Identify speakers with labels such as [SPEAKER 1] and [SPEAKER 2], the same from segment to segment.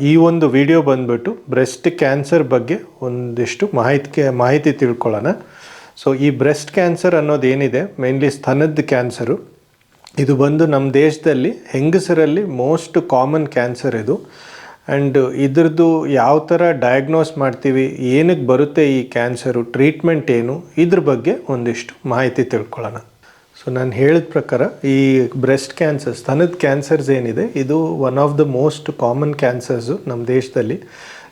[SPEAKER 1] ಈ ಒಂದು ವಿಡಿಯೋ ಬಂದ್ಬಿಟ್ಟು ಬ್ರೆಸ್ಟ್ ಕ್ಯಾನ್ಸರ್ ಬಗ್ಗೆ ಒಂದಿಷ್ಟು ಮಾಹಿತಿ ತಿಳ್ಕೊಳ್ಳೋಣ. ಸೊ ಈ ಬ್ರೆಸ್ಟ್ ಕ್ಯಾನ್ಸರ್ ಅನ್ನೋದೇನಿದೆ, ಮೇನ್ಲಿ ಸ್ತನದ ಕ್ಯಾನ್ಸರು. ಇದು ಬಂದು ನಮ್ಮ ದೇಶದಲ್ಲಿ ಹೆಂಗಸರಲ್ಲಿ ಮೋಸ್ಟ್ ಕಾಮನ್ ಕ್ಯಾನ್ಸರ್ ಇದು. ಆ್ಯಂಡ್ ಇದ್ರದ್ದು ಯಾವ ಥರ ಡಯಾಗ್ನೋಸ್ ಮಾಡ್ತೀವಿ, ಏನಕ್ಕೆ ಬರುತ್ತೆ ಈ ಕ್ಯಾನ್ಸರು, ಟ್ರೀಟ್ಮೆಂಟ್ ಏನು, ಇದ್ರ ಬಗ್ಗೆ ಒಂದಿಷ್ಟು ಮಾಹಿತಿ ತಿಳ್ಕೊಳ್ಳೋಣ. ಸೊ ನಾನು ಹೇಳಿದ ಪ್ರಕಾರ ಈ ಬ್ರೆಸ್ಟ್ ಕ್ಯಾನ್ಸರ್, ಸ್ತನದ ಕ್ಯಾನ್ಸರ್ಸ್ ಏನಿದೆ, ಇದು one of the most common cancers ನಮ್ಮ ದೇಶದಲ್ಲಿ.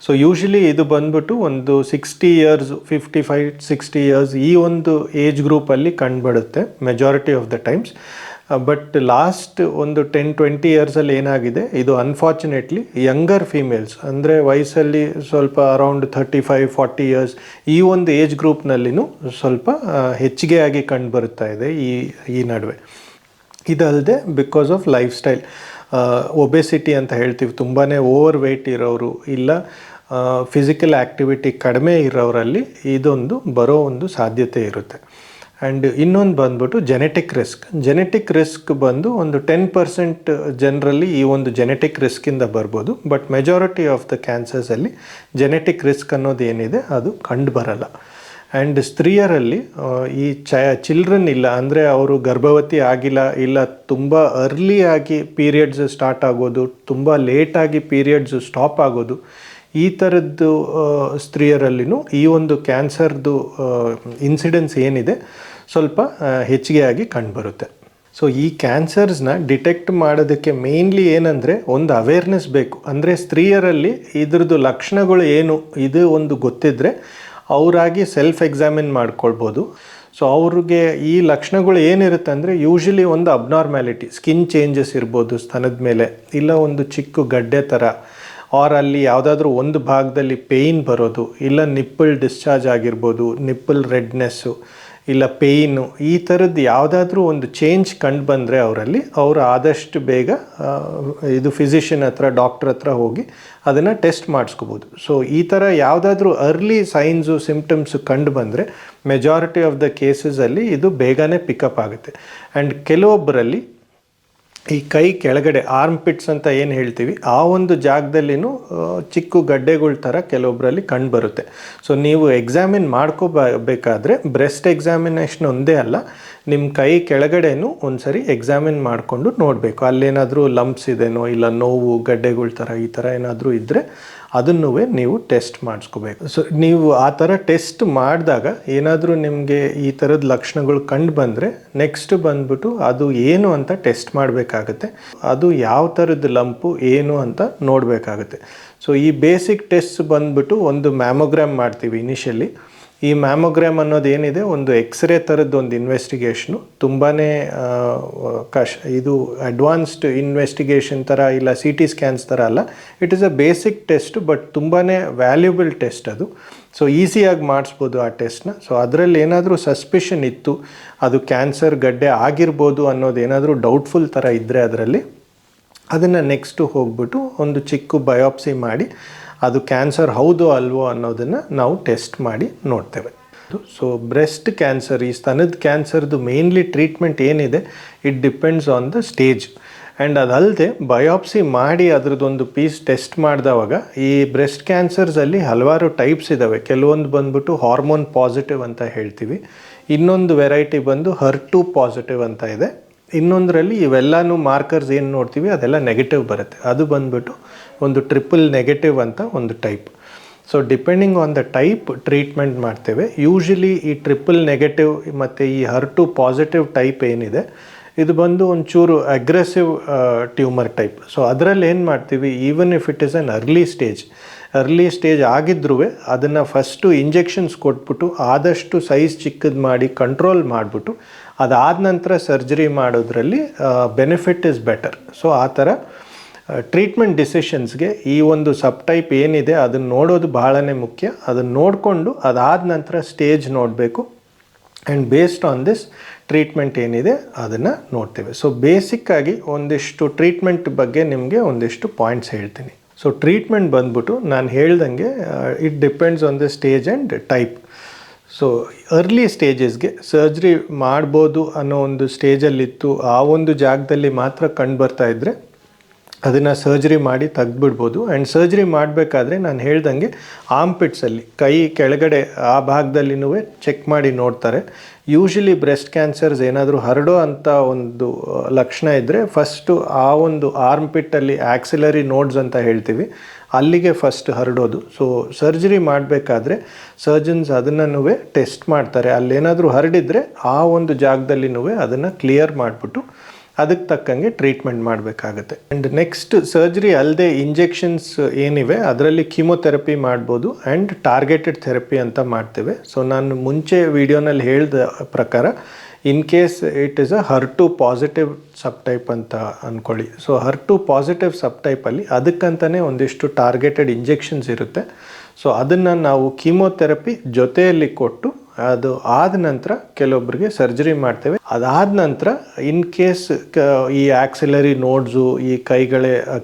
[SPEAKER 1] ಸೊ ಯೂಶ್ವಲಿ ಇದು ಬಂದ್ಬಿಟ್ಟು ಒಂದು 60 ಇಯರ್ಸ್, 55-60 ಇಯರ್ಸ್ ಈ ಒಂದು ಏಜ್ ಗ್ರೂಪಲ್ಲಿ ಕಂಡುಬರುತ್ತೆ majority of the times. But last ಒಂದು 10-20 ಇಯರ್ಸಲ್ಲಿ ಏನಾಗಿದೆ, ಇದು ಅನ್ಫಾರ್ಚುನೇಟ್ಲಿ ಯಂಗರ್ ಫೀಮೇಲ್ಸ್, ಅಂದರೆ ವಯಸ್ಸಲ್ಲಿ ಸ್ವಲ್ಪ ಅರೌಂಡ್ 35-40 ಇಯರ್ಸ್ ಈ ಒಂದು ಏಜ್ ಗ್ರೂಪ್ನಲ್ಲಿನೂ ಸ್ವಲ್ಪ ಹೆಚ್ಚಿಗೆ ಆಗಿ ಕಂಡು ಬರ್ತಾ ಇದೆ ಈ ನಡುವೆ. ಇದಲ್ಲದೆ because of life style, obesity ಅಂತ ಹೇಳ್ತೀವಿ, ತುಂಬಾ ಓವರ್ ವೆಯ್ಟ್ ಇರೋರು ಇಲ್ಲ ಫಿಸಿಕಲ್ ಆ್ಯಕ್ಟಿವಿಟಿ ಕಡಿಮೆ ಇರೋರಲ್ಲಿ ಇದೊಂದು ಬರೋ ಒಂದು ಸಾಧ್ಯತೆ ಇರುತ್ತೆ. ಆ್ಯಂಡ್ ಇನ್ನೊಂದು ಬಂದ್ಬಿಟ್ಟು ಜೆನೆಟಿಕ್ ರಿಸ್ಕ್ ಬಂದು ಒಂದು 10% ಜನರಲ್ಲಿ ಈ ಒಂದು ಜೆನೆಟಿಕ್ ರಿಸ್ಕಿಂದ ಬರ್ಬೋದು. ಬಟ್ ಮೆಜಾರಿಟಿ ಆಫ್ ದ ಕ್ಯಾನ್ಸರ್ಸಲ್ಲಿ ಜೆನೆಟಿಕ್ ರಿಸ್ಕ್ ಅನ್ನೋದು ಏನಿದೆ ಅದು ಕಂಡು ಬರಲ್ಲ. ಆ್ಯಂಡ್ ಸ್ತ್ರೀಯರಲ್ಲಿ ಈ ಚಿಲ್ಡ್ರನ್ ಇಲ್ಲ ಅಂದರೆ ಅವರು ಗರ್ಭವತಿ ಆಗಿಲ್ಲ, ಇಲ್ಲ ತುಂಬ ಅರ್ಲಿಯಾಗಿ ಪೀರಿಯಡ್ಸ್ ಸ್ಟಾರ್ಟ್ ಆಗೋದು, ತುಂಬ ಲೇಟಾಗಿ ಪೀರಿಯಡ್ಸ್ ಸ್ಟಾಪ್ ಆಗೋದು, ಈ ಥರದ್ದು ಸ್ತ್ರೀಯರಲ್ಲಿನೂ ಈ ಒಂದು ಕ್ಯಾನ್ಸರ್ದು ಇನ್ಸಿಡೆನ್ಸ್ ಏನಿದೆ ಸ್ವಲ್ಪ ಹೆಚ್ಚಿಗೆ ಆಗಿ ಕಂಡುಬರುತ್ತೆ. ಸೊ ಈ ಕ್ಯಾನ್ಸರ್ಸ್ನ ಡಿಟೆಕ್ಟ್ ಮಾಡೋದಕ್ಕೆ ಮೇನ್ಲಿ ಏನಂದರೆ ಒಂದು ಅವೇರ್ನೆಸ್ ಬೇಕು. ಅಂದರೆ ಸ್ತ್ರೀಯರಲ್ಲಿ ಇದ್ರದ್ದು ಲಕ್ಷಣಗಳು ಏನು ಇದು ಒಂದು ಗೊತ್ತಿದ್ದರೆ ಅವರಾಗಿ ಸೆಲ್ಫ್ ಎಕ್ಸಾಮಿನ್ ಮಾಡ್ಕೊಳ್ಬೋದು. ಸೊ ಅವ್ರಿಗೆ ಈ ಲಕ್ಷಣಗಳು ಏನಿರುತ್ತೆ ಅಂದರೆ ಯೂಶ್ವಲಿ ಒಂದು ಅಬ್ನಾರ್ಮ್ಯಾಲಿಟಿ, ಸ್ಕಿನ್ ಚೇಂಜಸ್ ಇರ್ಬೋದು ಸ್ತನದ ಮೇಲೆ, ಇಲ್ಲ ಒಂದು ಚಿಕ್ಕ ಗಡ್ಡೆ ಥರ, ಆರ್ ಅಲ್ಲಿ ಯಾವುದಾದ್ರೂ ಒಂದು ಭಾಗದಲ್ಲಿ ಪೇಯ್ನ್ ಬರೋದು, ಇಲ್ಲ ನಿಪ್ಪಲ್ ಡಿಸ್ಚಾರ್ಜ್ ಆಗಿರ್ಬೋದು, ನಿಪ್ಪಲ್ ರೆಡ್ನೆಸ್ಸು, ಇಲ್ಲ ಪೇಯ್ನು, ಈ ಥರದ್ದು ಯಾವುದಾದ್ರೂ ಒಂದು ಚೇಂಜ್ ಕಂಡು ಬಂದರೆ ಅವರು ಆದಷ್ಟು ಬೇಗ ಇದು ಫಿಸಿಷಿಯನ್ ಹತ್ರ, ಡಾಕ್ಟ್ರ್ ಹತ್ರ ಹೋಗಿ ಅದನ್ನು ಟೆಸ್ಟ್ ಮಾಡಿಸ್ಕೋಬೋದು. ಸೊ ಈ ಥರ ಯಾವುದಾದ್ರೂ ಅರ್ಲಿ ಸೈನ್ಸು ಸಿಂಪ್ಟಮ್ಸು ಕಂಡು ಬಂದರೆ ಮೆಜಾರಿಟಿ ಆಫ್ ದ ಕೇಸಸಲ್ಲಿ ಇದು ಬೇಗನೆ ಪಿಕಪ್ ಆಗುತ್ತೆ. ಆ್ಯಂಡ್ ಕೆಲವೊಬ್ಬರಲ್ಲಿ ಈ ಕೈ ಕೆಳಗಡೆ ಆರ್ಮ್ ಪಿಟ್ಸ್ ಅಂತ ಏನು ಹೇಳ್ತೀವಿ, ಆ ಒಂದು ಜಾಗದಲ್ಲಿನೂ ಚಿಕ್ಕ ಗಡ್ಡೆಗಳ ಥರ ಕೆಲವೊಬ್ಬರಲ್ಲಿ ಕಂಡು ಬರುತ್ತೆ. ಸೊ ನೀವು ಎಕ್ಸಾಮಿನ್ ಮಾಡ್ಕೋಬೇಕಾದ್ರೆ ಬ್ರೆಸ್ಟ್ ಎಕ್ಸಾಮಿನೇಷನ್ ಒಂದೇ ಅಲ್ಲ, ನಿಮ್ಮ ಕೈ ಕೆಳಗಡೆನೂ ಒಂದು ಸರಿ ಎಕ್ಸಾಮಿನ್ ಮಾಡಿಕೊಂಡು ನೋಡಬೇಕು, ಅಲ್ಲೇನಾದರೂ ಲಂಪ್ಸ್ ಇದೆನೋ, ಇಲ್ಲ ನೋವು ಗಡ್ಡೆಗಳ ಥರ ಈ ಥರ ಏನಾದರೂ ಇದ್ದರೆ ಅದನ್ನೂ ನೀವು ಟೆಸ್ಟ್ ಮಾಡಿಸ್ಕೋಬೇಕು. ಸೊ ನೀವು ಆ ಥರ ಟೆಸ್ಟ್ ಮಾಡಿದಾಗ ಏನಾದರೂ ನಿಮಗೆ ಈ ಥರದ ಲಕ್ಷಣಗಳು ಕಂಡು ಬಂದರೆ ನೆಕ್ಸ್ಟ್ ಬಂದ್ಬಿಟ್ಟು ಅದು ಏನು ಅಂತ ಟೆಸ್ಟ್ ಮಾಡಬೇಕಾಗತ್ತೆ, ಅದು ಯಾವ ಥರದ ಲಂಪು ಏನು ಅಂತ ನೋಡಬೇಕಾಗತ್ತೆ. ಸೊ ಈ ಬೇಸಿಕ್ ಟೆಸ್ಟ್ ಬಂದ್ಬಿಟ್ಟು ಒಂದು ಮ್ಯಾಮೋಗ್ರಾಮ್ ಮಾಡ್ತೀವಿ ಇನಿಷಿಯಲಿ. ಈ ಮ್ಯಾಮೋಗ್ರಾಮ್ ಅನ್ನೋದು ಏನಿದೆ ಒಂದು ಎಕ್ಸ್ರೇ ಥರದ್ದು ಒಂದು ಇನ್ವೆಸ್ಟಿಗೇಷನು, ತುಂಬಾ ಇದು ಅಡ್ವಾನ್ಸ್ಡ್ ಇನ್ವೆಸ್ಟಿಗೇಷನ್ ಥರ ಇಲ್ಲ CT ಸ್ಕ್ಯಾನ್ಸ್ ಥರ ಅಲ್ಲ. It is a basic test, but ತುಂಬಾ ವ್ಯಾಲ್ಯೂಬಲ್ ಟೆಸ್ಟ್ ಅದು. ಸೊ ಈಸಿಯಾಗಿ ಮಾಡಿಸ್ಬೋದು ಆ ಟೆಸ್ಟ್ನ. ಸೊ ಅದರಲ್ಲಿ ಏನಾದರೂ ಸಸ್ಪಿಷನ್ ಇತ್ತು, ಅದು ಕ್ಯಾನ್ಸರ್ ಗಡ್ಡೆ ಆಗಿರ್ಬೋದು ಅನ್ನೋದು ಏನಾದರೂ ಡೌಟ್ಫುಲ್ ಥರ ಇದ್ದರೆ ಅದರಲ್ಲಿ ಅದನ್ನು ನೆಕ್ಸ್ಟು ಹೋಗ್ಬಿಟ್ಟು ಒಂದು ಚಿಕ್ಕ ಬಯೋಪ್ಸಿ ಮಾಡಿ ಅದು ಕ್ಯಾನ್ಸರ್ ಹೌದು ಅಲ್ವೋ ಅನ್ನೋದನ್ನು ನಾವು ಟೆಸ್ಟ್ ಮಾಡಿ ನೋಡ್ತೇವೆ. ಸೊ ಬ್ರೆಸ್ಟ್ ಕ್ಯಾನ್ಸರ್, ಈ ಸ್ತನದ ಕ್ಯಾನ್ಸರ್ದು ಮೇನ್ಲಿ ಟ್ರೀಟ್ಮೆಂಟ್ ಏನಿದೆ, it depends on the stage. And ಅದಲ್ಲದೆ ಬಯೋಪ್ಸಿ ಮಾಡಿ ಅದರದ್ದೊಂದು ಪೀಸ್ ಟೆಸ್ಟ್ ಮಾಡಿದವಾಗ ಈ ಬ್ರೆಸ್ಟ್ ಕ್ಯಾನ್ಸರ್ಸಲ್ಲಿ ಹಲವಾರು ಟೈಪ್ಸ್ ಇದ್ದಾವೆ. ಕೆಲವೊಂದು ಬಂದ್ಬಿಟ್ಟು ಹಾರ್ಮೋನ್ ಪಾಸಿಟಿವ್ ಅಂತ ಹೇಳ್ತೀವಿ, ಇನ್ನೊಂದು ವೆರೈಟಿ ಬಂದು HER2 ಪಾಸಿಟಿವ್ ಅಂತ ಇದೆ, ಇನ್ನೊಂದರಲ್ಲಿ ಇವೆಲ್ಲನೂ ಮಾರ್ಕರ್ಸ್ ಏನು ನೋಡ್ತೀವಿ ಅದೆಲ್ಲ ನೆಗೆಟಿವ್ ಬರುತ್ತೆ, ಅದು ಬಂದ್ಬಿಟ್ಟು ಒಂದು ಟ್ರಿಪಲ್ ನೆಗೆಟಿವ್ ಅಂತ ಒಂದು type. So depending on the type treatment ಮಾಡ್ತೇವೆ. ಯೂಶ್ವಲಿ ಈ ಟ್ರಿಪಲ್ ನೆಗೆಟಿವ್ ಮತ್ತು ಈ HER2 ಪಾಸಿಟಿವ್ ಟೈಪ್ ಏನಿದೆ ಇದು ಬಂದು ಒಂಚೂರು ಅಗ್ರೆಸಿವ್ ಟ್ಯೂಮರ್ ಟೈಪ್. ಸೊ ಅದರಲ್ಲಿ ಏನು ಮಾಡ್ತೀವಿ, even if it is an early stage ಆಗಿದ್ರೂ ಅದನ್ನು ಫಸ್ಟು ಇಂಜೆಕ್ಷನ್ಸ್ ಕೊಟ್ಬಿಟ್ಟು ಆದಷ್ಟು ಸೈಜ್ ಚಿಕ್ಕದು ಮಾಡಿ ಕಂಟ್ರೋಲ್ ಮಾಡಿಬಿಟ್ಟು ಅದಾದ ನಂತರ ಸರ್ಜರಿ ಮಾಡೋದ್ರಲ್ಲಿ ಬೆನಿಫಿಟ್ ಇಸ್ ಬೆಟರ್. ಸೊ ಆ ಥರ ಟ್ರೀಟ್ಮೆಂಟ್ ಡಿಸಿಷನ್ಸ್ಗೆ ಈ ಒಂದು ಸಬ್ ಟೈಪ್ ಏನಿದೆ ಅದನ್ನು ನೋಡೋದು ಬಹಳನೇ ಮುಖ್ಯ. ಅದನ್ನು ನೋಡಿಕೊಂಡು ಅದಾದ ನಂತರ ಸ್ಟೇಜ್ ನೋಡಬೇಕು. And based on this treatment ಏನಿದೆ ಅದನ್ನು ನೋಡ್ತೇವೆ. ಸೊ ಬೇಸಿಕ್ಕಾಗಿ ಒಂದಿಷ್ಟು ಟ್ರೀಟ್ಮೆಂಟ್ ಬಗ್ಗೆ ನಿಮಗೆ ಒಂದಿಷ್ಟು ಪಾಯಿಂಟ್ಸ್ ಹೇಳ್ತೀನಿ. ಸೊ ಟ್ರೀಟ್ಮೆಂಟ್ ಬಂದ್ಬಿಟ್ಟು ನಾನು ಹೇಳ್ದಂಗೆ it depends on the stage and type. So early ಸ್ಟೇಜಸ್ಗೆ ಸರ್ಜರಿ ಮಾಡ್ಬೋದು ಅನ್ನೋ ಒಂದು ಸ್ಟೇಜಲ್ಲಿತ್ತು, ಆ ಒಂದು ಜಾಗದಲ್ಲಿ ಮಾತ್ರ ಕಂಡು ಬರ್ತಾ ಇದ್ದರೆ ಅದನ್ನು ಸರ್ಜರಿ ಮಾಡಿ ತೆಗೆದುಬಿಡ್ಬೋದು. ಆ್ಯಂಡ್ ಸರ್ಜರಿ ಮಾಡಬೇಕಾದ್ರೆ ನಾನು ಹೇಳ್ದಂಗೆ ಆರ್ಮ್ಪಿಟ್ಸಲ್ಲಿ ಕೈ ಕೆಳಗಡೆ ಆ ಭಾಗದಲ್ಲಿನೂ ಚೆಕ್ ಮಾಡಿ ನೋಡ್ತಾರೆ. ಯೂಶಲಿ ಬ್ರೆಸ್ಟ್ ಕ್ಯಾನ್ಸರ್ಸ್ ಏನಾದರೂ ಹರಡೋ ಅಂಥ ಒಂದು ಲಕ್ಷಣ ಇದ್ದರೆ ಫಸ್ಟು ಆ ಒಂದು ಆರ್ಮ್ಪಿಟ್ಟಲ್ಲಿ ಆಕ್ಸಿಲರಿ ನೋಡ್ಸ್ ಅಂತ ಹೇಳ್ತೀವಿ, ಅಲ್ಲಿಗೆ ಫಸ್ಟ್ ಹರಡೋದು. ಸೊ ಸರ್ಜರಿ ಮಾಡಬೇಕಾದ್ರೆ ಸರ್ಜನ್ಸ್ ಅದನ್ನು ಟೆಸ್ಟ್ ಮಾಡ್ತಾರೆ. ಅಲ್ಲೇನಾದರೂ ಹರಡಿದರೆ ಆ ಒಂದು ಜಾಗದಲ್ಲಿನೂ ಅದನ್ನು ಕ್ಲಿಯರ್ ಮಾಡಿಬಿಟ್ಟು ಅದಕ್ಕೆ ತಕ್ಕಂಗೆ ಟ್ರೀಟ್ಮೆಂಟ್ ಮಾಡಬೇಕಾಗತ್ತೆ. ಆ್ಯಂಡ್ ನೆಕ್ಸ್ಟ್ ಸರ್ಜರಿ ಅಲ್ಲದೆ ಇಂಜೆಕ್ಷನ್ಸ್ ಏನಿವೆ ಅದರಲ್ಲಿ ಕೀಮೊಥೆರಪಿ ಮಾಡ್ಬೋದು ಆ್ಯಂಡ್ ಟಾರ್ಗೆಟೆಡ್ ಥೆರಪಿ ಅಂತ ಮಾಡ್ತೇವೆ. ಸೊ ನಾನು ಮುಂಚೆ ವಿಡಿಯೋನಲ್ಲಿ ಹೇಳಿದ ಪ್ರಕಾರ in case it is a HER2 positive sub type ಅಂತ ಅಂದ್ಕೊಳ್ಳಿ. ಸೊ HER2 ಪಾಸಿಟಿವ್ ಸಬ್ ಟೈಪಲ್ಲಿ ಅದಕ್ಕಂತಲೇ ಒಂದಿಷ್ಟು ಟಾರ್ಗೆಟೆಡ್ ಇಂಜೆಕ್ಷನ್ಸ್ ಇರುತ್ತೆ. ಸೊ ಅದನ್ನು ನಾವು ಕೀಮೊಥೆರಪಿ ಜೊತೆಯಲ್ಲಿ ಕೊಟ್ಟು ಅದು ಆದ ನಂತರ ಕೆಲವೊಬ್ಬರಿಗೆ ಸರ್ಜರಿ ಮಾಡ್ತೇವೆ. ಅದಾದ ನಂತರ ಇನ್ ಕೇಸ್ ಈ ಆಕ್ಸಿಲರಿ ನೋಡ್ಸು ಈ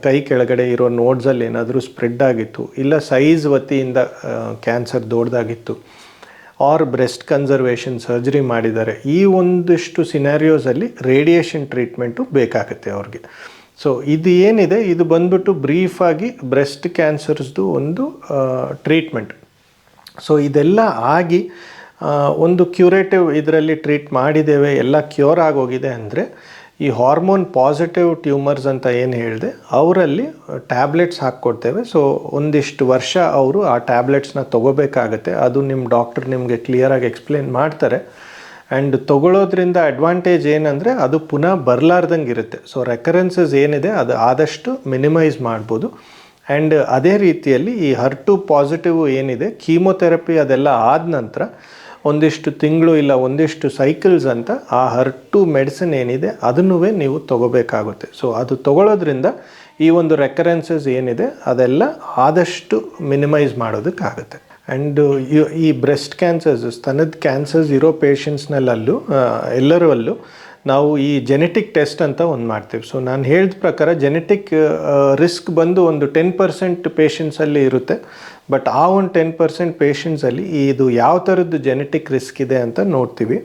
[SPEAKER 1] ಕೈ ಕೆಳಗಡೆ ಇರೋ ನೋಡ್ಸಲ್ಲಿ ಏನಾದರೂ ಸ್ಪ್ರೆಡ್ ಆಗಿತ್ತು, ಇಲ್ಲ ಸೈಜ್ ವತಿಯಿಂದ ಕ್ಯಾನ್ಸರ್ ದೊಡ್ಡದಾಗಿತ್ತು, ಆರ್ ಬ್ರೆಸ್ಟ್ ಕನ್ಸರ್ವೇಷನ್ ಸರ್ಜರಿ ಮಾಡಿದ್ದಾರೆ, ಈ ಒಂದಿಷ್ಟು ಸಿನಾರಿಯೋಸಲ್ಲಿ ರೇಡಿಯೇಷನ್ ಟ್ರೀಟ್ಮೆಂಟು ಬೇಕಾಗುತ್ತೆ ಅವ್ರಿಗೆ. ಸೊ ಇದು ಏನಿದೆ ಇದು ಬಂದ್ಬಿಟ್ಟು ಬ್ರೀಫಾಗಿ ಬ್ರೆಸ್ಟ್ ಕ್ಯಾನ್ಸರ್ಸ್ದು ಒಂದು ಟ್ರೀಟ್ಮೆಂಟ್. ಸೊ ಇದೆಲ್ಲ ಆಗಿ ಒಂದು ಕ್ಯೂರೇಟಿವ್ ಇದರಲ್ಲಿ ಟ್ರೀಟ್ ಮಾಡಿದ್ದೇವೆ, ಎಲ್ಲ ಕ್ಯೂರ್ ಆಗೋಗಿದೆ ಅಂದರೆ ಈ ಹಾರ್ಮೋನ್ ಪಾಸಿಟಿವ್ ಟ್ಯೂಮರ್ಸ್ ಅಂತ ಏನು ಹೇಳಿದೆ ಅವರಲ್ಲಿ ಟ್ಯಾಬ್ಲೆಟ್ಸ್ ಹಾಕ್ಕೊಡ್ತೇವೆ. ಸೊ ಒಂದಿಷ್ಟು ವರ್ಷ ಅವರು ಆ ಟ್ಯಾಬ್ಲೆಟ್ಸ್ನ ತೊಗೋಬೇಕಾಗತ್ತೆ. ಅದು ನಿಮ್ಮ ಡಾಕ್ಟರ್ ನಿಮಗೆ ಕ್ಲಿಯರಾಗಿ ಎಕ್ಸ್ಪ್ಲೇನ್ ಮಾಡ್ತಾರೆ. ಆ್ಯಂಡ್ ತೊಗೊಳ್ಳೋದ್ರಿಂದ ಅಡ್ವಾಂಟೇಜ್ ಏನಂದರೆ ಅದು ಪುನಃ ಬರಲಾರ್ದಂಗೆ ಇರುತ್ತೆ. ಸೊ ರೆಕರೆನ್ಸಸ್ ಏನಿದೆ ಅದು ಆದಷ್ಟು ಮಿನಿಮೈಸ್ ಮಾಡ್ಬೋದು. ಆ್ಯಂಡ್ ಅದೇ ರೀತಿಯಲ್ಲಿ ಈ HER2 ಪಾಸಿಟಿವ್ ಏನಿದೆ ಕೀಮೊಥೆರಪಿ ಅದೆಲ್ಲ ಆದ ನಂತರ ಒಂದಿಷ್ಟು ತಿಂಗಳು ಇಲ್ಲ ಒಂದಿಷ್ಟು ಸೈಕಲ್ಸ್ ಅಂತ ಆ HER2 ಮೆಡಿಸಿನ್ ಏನಿದೆ ಅದನ್ನೂ ನೀವು ತೊಗೋಬೇಕಾಗುತ್ತೆ. ಸೊ ಅದು ತೊಗೊಳ್ಳೋದ್ರಿಂದ ಈ ಒಂದು ರೆಕರೆನ್ಸಸ್ ಏನಿದೆ ಅದೆಲ್ಲ ಆದಷ್ಟು ಮಿನಿಮೈಸ್ ಮಾಡೋದಕ್ಕಾಗುತ್ತೆ. ಆ್ಯಂಡ್ ಈ ಬ್ರೆಸ್ಟ್ ಕ್ಯಾನ್ಸರ್ಸ್ ಸ್ತನದ ಕ್ಯಾನ್ಸರ್ಸ್ ಇರೋ ಪೇಷಂಟ್ಸ್ನಲ್ಲೂ ಎಲ್ಲರಲ್ಲೂ ನಾವು ಈ ಜೆನೆಟಿಕ್ ಟೆಸ್ಟ್ ಅಂತ ಒಂದು ಮಾಡ್ತೀವಿ. ಸೊ ನಾನು ಹೇಳಿದ ಪ್ರಕಾರ ಜೆನೆಟಿಕ್ ರಿಸ್ಕ್ ಬಂದು ಒಂದು 10% ಪೇಷಂಟ್ಸಲ್ಲಿ ಇರುತ್ತೆ. ಬಟ್ ಆ ಒಂದು 10% ಪೇಷಂಟ್ಸಲ್ಲಿ ಇದು ಯಾವ ಥರದ್ದು ಜೆನೆಟಿಕ್ ರಿಸ್ಕ್ ಇದೆ ಅಂತ ನೋಡ್ತೀವಿ.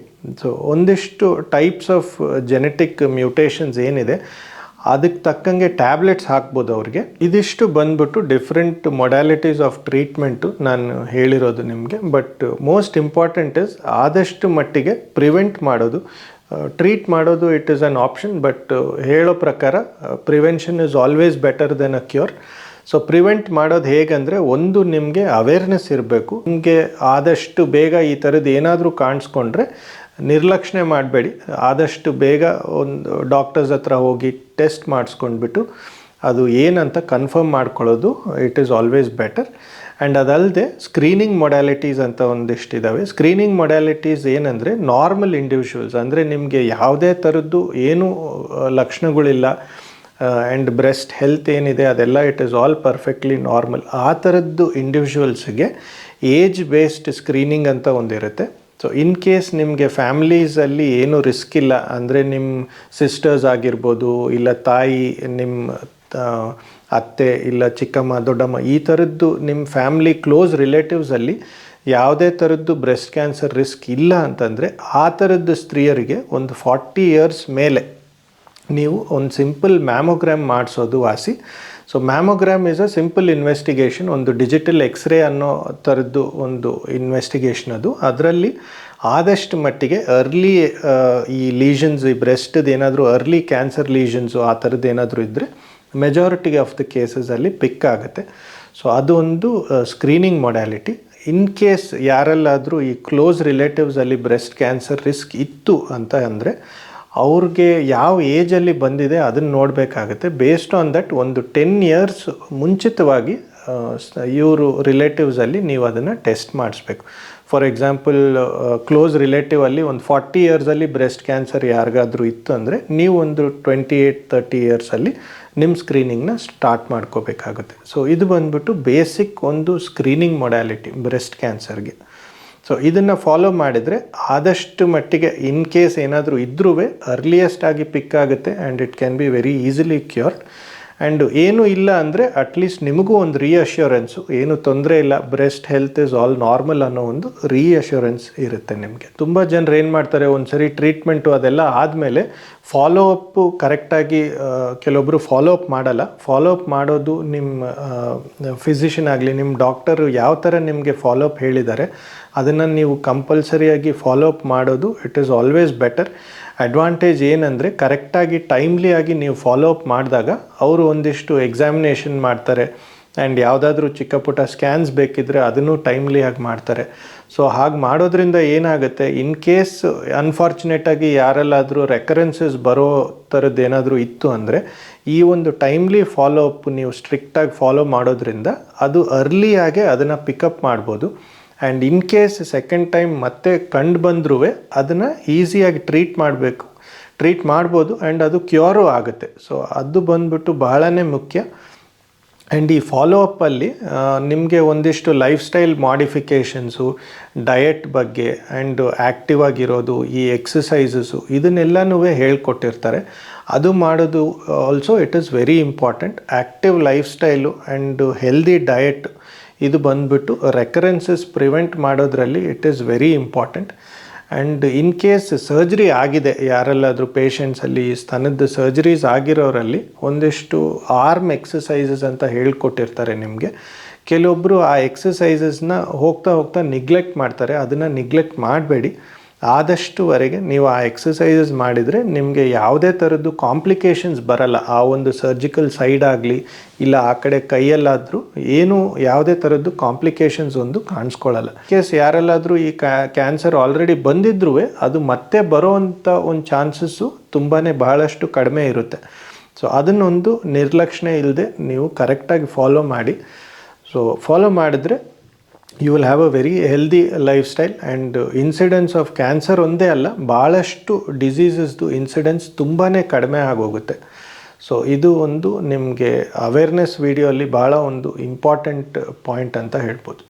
[SPEAKER 1] ಸೊ ಒಂದಿಷ್ಟು ಟೈಪ್ಸ್ ಆಫ್ ಜೆನೆಟಿಕ್ ಮ್ಯೂಟೇಷನ್ಸ್ ಏನಿದೆ ಅದಕ್ಕೆ ತಕ್ಕಂಗೆ ಟ್ಯಾಬ್ಲೆಟ್ಸ್ ಹಾಕ್ಬೋದು ಅವ್ರಿಗೆ. ಇದಿಷ್ಟು ಬಂದ್ಬಿಟ್ಟು ಡಿಫ್ರೆಂಟ್ ಮೊಡ್ಯಾಲಿಟೀಸ್ ಆಫ್ ಟ್ರೀಟ್ಮೆಂಟು ನಾನು ಹೇಳಿರೋದು ನಿಮಗೆ. ಬಟ್ ಮೋಸ್ಟ್ ಇಂಪಾರ್ಟೆಂಟ್ ಇಸ್ ಆದಷ್ಟು ಮಟ್ಟಿಗೆ ಪ್ರಿವೆಂಟ್ ಮಾಡೋದು. ಟ್ರೀಟ್ ಮಾಡೋದು it is an option, but ಹೇಳೋ ಪ್ರಕಾರ prevention is always better than a cure. So prevent ಮಾಡೋದು ಹೇಗಂದರೆ ಒಂದು ನಿಮಗೆ ಅವೇರ್ನೆಸ್ ಇರಬೇಕು. ನಿಮಗೆ ಆದಷ್ಟು ಬೇಗ ಈ ಥರದ್ದು ಏನಾದರೂ ಕಾಣಿಸ್ಕೊಂಡ್ರೆ ನಿರ್ಲಕ್ಷ್ಯ ಮಾಡಬೇಡಿ. ಆದಷ್ಟು ಬೇಗ ಒಂದು ಡಾಕ್ಟರ್ಸ್ ಹತ್ರ ಹೋಗಿ ಟೆಸ್ಟ್ ಮಾಡಿಸ್ಕೊಂಡ್ಬಿಟ್ಟು ಅದು ಏನಂತ ಕನ್ಫರ್ಮ್ ಮಾಡ್ಕೊಳ್ಳೋದು it is always better. And ಅದಲ್ಲದೆ ಸ್ಕ್ರೀನಿಂಗ್ ಮೊಡ್ಯಾಲಿಟೀಸ್ ಅಂತ ಒಂದಿಷ್ಟಿದ್ದಾವೆ. ಸ್ಕ್ರೀನಿಂಗ್ ಮೊಡ್ಯಾಲಿಟೀಸ್ ಏನಂದರೆ ನಾರ್ಮಲ್ ಇಂಡಿವಿಜುವಲ್ಸ್, ಅಂದರೆ ನಿಮಗೆ ಯಾವುದೇ ಥರದ್ದು ಏನೂ ಲಕ್ಷಣಗಳಿಲ್ಲ ಆ್ಯಂಡ್ ಬ್ರೆಸ್ಟ್ ಹೆಲ್ತ್ ಏನಿದೆ ಅದೆಲ್ಲ it is all perfectly normal. ಆ ಥರದ್ದು ಇಂಡಿವಿಜುವಲ್ಸ್ಗೆ ಏಜ್ ಬೇಸ್ಡ್ ಸ್ಕ್ರೀನಿಂಗ್ ಅಂತ ಒಂದಿರುತ್ತೆ. ಸೊ ಇನ್ ಕೇಸ್ ನಿಮಗೆ ಫ್ಯಾಮ್ಲೀಸಲ್ಲಿ ಏನೂ ರಿಸ್ಕ್ ಇಲ್ಲ ಅಂದರೆ ನಿಮ್ಮ ಸಿಸ್ಟರ್ಸ್ ಆಗಿರ್ಬೋದು, ಇಲ್ಲ ತಾಯಿ, ನಿಮ್ಮ ಅತ್ತೆ, ಇಲ್ಲ ಚಿಕ್ಕಮ್ಮ, ದೊಡ್ಡಮ್ಮ, ಈ ಥರದ್ದು ನಿಮ್ಮ ಫ್ಯಾಮ್ಲಿ ಕ್ಲೋಸ್ ರಿಲೇಟಿವ್ಸಲ್ಲಿ ಯಾವುದೇ ಥರದ್ದು ಬ್ರೆಸ್ಟ್ ಕ್ಯಾನ್ಸರ್ ರಿಸ್ಕ್ ಇಲ್ಲ ಅಂತಂದರೆ ಆ ಥರದ್ದು ಸ್ತ್ರೀಯರಿಗೆ ಒಂದು 40 ಇಯರ್ಸ್ ಮೇಲೆ ನೀವು ಒಂದು ಸಿಂಪಲ್ ಮ್ಯಾಮೋಗ್ರಾಮ್ ಮಾಡಿಸೋದು ವಾಸಿ. So mammogram is a simple investigation, ಒಂದು ಡಿಜಿಟಲ್ ಎಕ್ಸ್ರೇ ಅನ್ನೋ ಥರದ್ದು ಒಂದು ಇನ್ವೆಸ್ಟಿಗೇಷನ್ ಅದು. ಅದರಲ್ಲಿ ಆದಷ್ಟು ಮಟ್ಟಿಗೆ ಅರ್ಲಿ ಈ ಲೀಷನ್ಸ್, ಈ ಬ್ರೆಸ್ಟ್ದು ಏನಾದರೂ ಅರ್ಲಿ ಕ್ಯಾನ್ಸರ್ ಲೀಷನ್ಸು ಆ ಥರದ್ದು ಏನಾದರೂ ಇದ್ದರೆ ಮೆಜಾರಿಟಿ ಆಫ್ ದ ಕೇಸಸಲ್ಲಿ ಪಿಕ್ ಆಗುತ್ತೆ. ಸೊ ಅದು ಒಂದು ಸ್ಕ್ರೀನಿಂಗ್ ಮೊಡ್ಯಾಲಿಟಿ. ಇನ್ ಕೇಸ್ ಯಾರೆಲ್ಲಾದರೂ ಈ ಕ್ಲೋಸ್ ರಿಲೇಟಿವ್ಸಲ್ಲಿ ಬ್ರೆಸ್ಟ್ ಕ್ಯಾನ್ಸರ್ ರಿಸ್ಕ್ ಇತ್ತು ಅಂತ ಅಂದರೆ ಅವ್ರಿಗೆ ಯಾವ ಏಜಲ್ಲಿ ಬಂದಿದೆ ಅದನ್ನು ನೋಡಬೇಕಾಗುತ್ತೆ. ಬೇಸ್ಡ್ ಆನ್ ದಟ್ ಒಂದು 10 ಇಯರ್ಸ್ ಮುಂಚಿತವಾಗಿ ಇವರು ರಿಲೇಟಿವ್ಸಲ್ಲಿ ನೀವು ಅದನ್ನು ಟೆಸ್ಟ್ ಮಾಡಿಸ್ಬೇಕು. ಫಾರ್ ಎಕ್ಸಾಂಪಲ್ ಕ್ಲೋಸ್ ರಿಲೇಟಿವಲ್ಲಿ ಒಂದು 40 ಇಯರ್ಸಲ್ಲಿ ಬ್ರೆಸ್ಟ್ ಕ್ಯಾನ್ಸರ್ ಯಾರಿಗಾದರೂ ಇತ್ತು ಅಂದರೆ ನೀವು ಒಂದು 28-30 ಇಯರ್ಸಲ್ಲಿ ನಿಮ್ಮ ಸ್ಕ್ರೀನಿಂಗ್ನ ಸ್ಟಾರ್ಟ್ ಮಾಡ್ಕೋಬೇಕಾಗುತ್ತೆ. ಸೊ ಇದು ಬಂದ್ಬಿಟ್ಟು ಬೇಸಿಕ್ ಒಂದು ಸ್ಕ್ರೀನಿಂಗ್ ಮೊಡ್ಯಾಲಿಟಿ ಬ್ರೆಸ್ಟ್ ಕ್ಯಾನ್ಸರ್ಗೆ. ಸೊ ಇದನ್ನು ಫಾಲೋ ಮಾಡಿದರೆ ಆದಷ್ಟು ಮಟ್ಟಿಗೆ ಇನ್ ಕೇಸ್ ಏನಾದರೂ ಇದ್ರೂ ಅರ್ಲಿಯೆಸ್ಟ್ ಆಗಿ ಪಿಕ್ ಆಗುತ್ತೆ and it can be very easily cured. And ಏನೂ ಇಲ್ಲ ಅಂದರೆ ಅಟ್ಲೀಸ್ಟ್ ನಿಮಗೂ ಒಂದು ರೀಅಶ್ಯೂರೆನ್ಸು, ಏನು ತೊಂದರೆ ಇಲ್ಲ, breast health is all normal ಅನ್ನೋ ಒಂದು ರೀಅಶ್ಯೂರೆನ್ಸ್ ಇರುತ್ತೆ ನಿಮಗೆ. ತುಂಬ ಜನರು ಏನು ಮಾಡ್ತಾರೆ, ಒಂದು ಸರಿ ಟ್ರೀಟ್ಮೆಂಟು ಅದೆಲ್ಲ ಆದಮೇಲೆ ಫಾಲೋ ಅಪ್ಪು ಕರೆಕ್ಟಾಗಿ ಕೆಲವೊಬ್ಬರು ಫಾಲೋ ಅಪ್ ಮಾಡಲ್ಲ. ಫಾಲೋ ಅಪ್ ಮಾಡೋದು ನಿಮ್ಮ ಫಿಸಿಷಿಯನ್ ಆಗಲಿ, ನಿಮ್ಮ ಡಾಕ್ಟರು ಯಾವ ಥರ ನಿಮಗೆ ಫಾಲೋ ಅಪ್ ಹೇಳಿದ್ದಾರೆ ಅದನ್ನು ನೀವು ಕಂಪಲ್ಸರಿಯಾಗಿ ಫಾಲೋ ಅಪ್ ಮಾಡೋದು it is always better. Advantage ಏನಂದರೆ ಕರೆಕ್ಟಾಗಿ ಟೈಮ್ಲಿ ಆಗಿ ನೀವು ಫಾಲೋ ಅಪ್ ಮಾಡಿದಾಗ ಅವರು ಒಂದಿಷ್ಟು ಎಕ್ಸಾಮಿನೇಷನ್ ಮಾಡ್ತಾರೆ ಆ್ಯಂಡ್ ಯಾವುದಾದ್ರೂ ಚಿಕ್ಕ ಪುಟ್ಟ ಸ್ಕ್ಯಾನ್ಸ್ ಬೇಕಿದ್ದರೆ ಅದನ್ನು ಟೈಮ್ಲಿ ಆಗಿ ಮಾಡ್ತಾರೆ. ಸೊ ಹಾಗೆ ಮಾಡೋದ್ರಿಂದ ಏನಾಗುತ್ತೆ, ಇನ್ ಕೇಸ್ ಅನ್ಫಾರ್ಚುನೇಟಾಗಿ ಯಾರೆಲ್ಲಾದರೂ ರೆಕರೆನ್ಸಸ್ ಬರೋ ಥರದ್ದು ಏನಾದರೂ ಇತ್ತು ಅಂದರೆ ಈ ಒಂದು ಟೈಮ್ಲಿ ಫಾಲೋ ಅಪ್ ನೀವು ಸ್ಟ್ರಿಕ್ಟಾಗಿ ಫಾಲೋ ಮಾಡೋದ್ರಿಂದ ಅದು ಅರ್ಲಿಯಾಗೆ ಅದನ್ನು ಪಿಕಪ್ ಮಾಡ್ಬೋದು. And in case second time ಮತ್ತೆ ಕಂಡು ಬಂದ್ರೂ ಅದನ್ನು ಈಸಿಯಾಗಿ ಟ್ರೀಟ್ ಮಾಡ್ಬೋದು ಆ್ಯಂಡ್ ಅದು ಕ್ಯೂರು ಆಗುತ್ತೆ. ಸೊ ಅದು ಬಂದ್ಬಿಟ್ಟು ಬಹಳನೇ ಮುಖ್ಯ. ಆ್ಯಂಡ್ ಈ ಫಾಲೋ ಅಪ್ಪಲ್ಲಿ ನಿಮಗೆ ಒಂದಿಷ್ಟು ಲೈಫ್ ಸ್ಟೈಲ್ ಮಾಡಿಫಿಕೇಷನ್ಸು, ಡಯಟ್ ಬಗ್ಗೆ ಆ್ಯಂಡ್ ಆ್ಯಕ್ಟಿವ್ ಆಗಿರೋದು, ಈ ಎಕ್ಸಸೈಸಸ್ಸು ಇದನ್ನೆಲ್ಲನೂ ಹೇಳ್ಕೊಟ್ಟಿರ್ತಾರೆ. ಅದು ಮಾಡೋದು also it is very important. Active life style and healthy diet ಇದು ಬಂದುಬಿಟ್ಟು ರೆಕರೆನ್ಸಸ್ ಪ್ರಿವೆಂಟ್ ಮಾಡೋದ್ರಲ್ಲಿ it is very important. And in case surgery ಆಗಿದೆ ಯಾರೆಲ್ಲಾದರೂ ಪೇಷಂಟ್ಸಲ್ಲಿ ಸ್ತನದ ಸರ್ಜರೀಸ್ ಆಗಿರೋರಲ್ಲಿ ಒಂದಿಷ್ಟು ಆರ್ಮ್ ಎಕ್ಸಸೈಸಸ್ ಅಂತ ಹೇಳ್ಕೊಟ್ಟಿರ್ತಾರೆ ನಿಮಗೆ. ಕೆಲವೊಬ್ಬರು ಆ ಎಕ್ಸಸೈಸಸ್ನ ಹೋಗ್ತಾ ನೆಗ್ಲೆಕ್ಟ್ ಮಾಡ್ತಾರೆ. ಅದನ್ನು ನೆಗ್ಲೆಕ್ಟ್ ಮಾಡಬೇಡಿ. ಆದಷ್ಟುವರೆಗೆ ನೀವು ಆ ಎಕ್ಸಸೈಸಸ್ ಮಾಡಿದರೆ ನಿಮಗೆ ಯಾವುದೇ ಥರದ್ದು ಕಾಂಪ್ಲಿಕೇಶನ್ಸ್ ಬರಲ್ಲ. ಆ ಒಂದು ಸರ್ಜಿಕಲ್ ಸೈಡ್ ಆಗಲಿ ಇಲ್ಲ ಆ ಕಡೆ ಕೈಯಲ್ಲಾದರೂ ಏನೂ ಯಾವುದೇ ಥರದ್ದು ಕಾಂಪ್ಲಿಕೇಶನ್ಸ್ ಒಂದು ಕಾಣಿಸ್ಕೊಳ್ಳಲ್ಲ. ಕೇಸ್ ಯಾರೆಲ್ಲಾದರೂ ಈ ಕ್ಯಾನ್ಸರ್ ಆಲ್ರೆಡಿ ಬಂದಿದ್ರೂ ಅದು ಮತ್ತೆ ಬರೋವಂಥ ಒಂದು ಚಾನ್ಸಸ್ಸು ಬಹಳಷ್ಟು ಕಡಿಮೆ ಇರುತ್ತೆ. ಸೊ ಅದನ್ನೊಂದು ನಿರ್ಲಕ್ಷ್ಯ ಇಲ್ಲದೆ ನೀವು ಕರೆಕ್ಟಾಗಿ ಫಾಲೋ ಮಾಡಿ. ಸೊ ಫಾಲೋ ಮಾಡಿದ್ರೆ you will have a very healthy lifestyle. And incidence of cancer ಒಂದೇ ಅಲ್ಲ, ಭಾಳಷ್ಟು ಡಿಸೀಸಸ್ದು ಇನ್ಸಿಡೆನ್ಸ್ ತುಂಬಾ ಕಡಿಮೆ ಆಗೋಗುತ್ತೆ. ಸೊ ಇದು ಒಂದು ನಿಮಗೆ ಅವೇರ್ನೆಸ್ ವಿಡಿಯೋ ಅಲ್ಲಿ ಭಾಳ ಒಂದು ಇಂಪಾರ್ಟೆಂಟ್ ಪಾಯಿಂಟ್ ಅಂತ ಹೇಳ್ಬೋದು.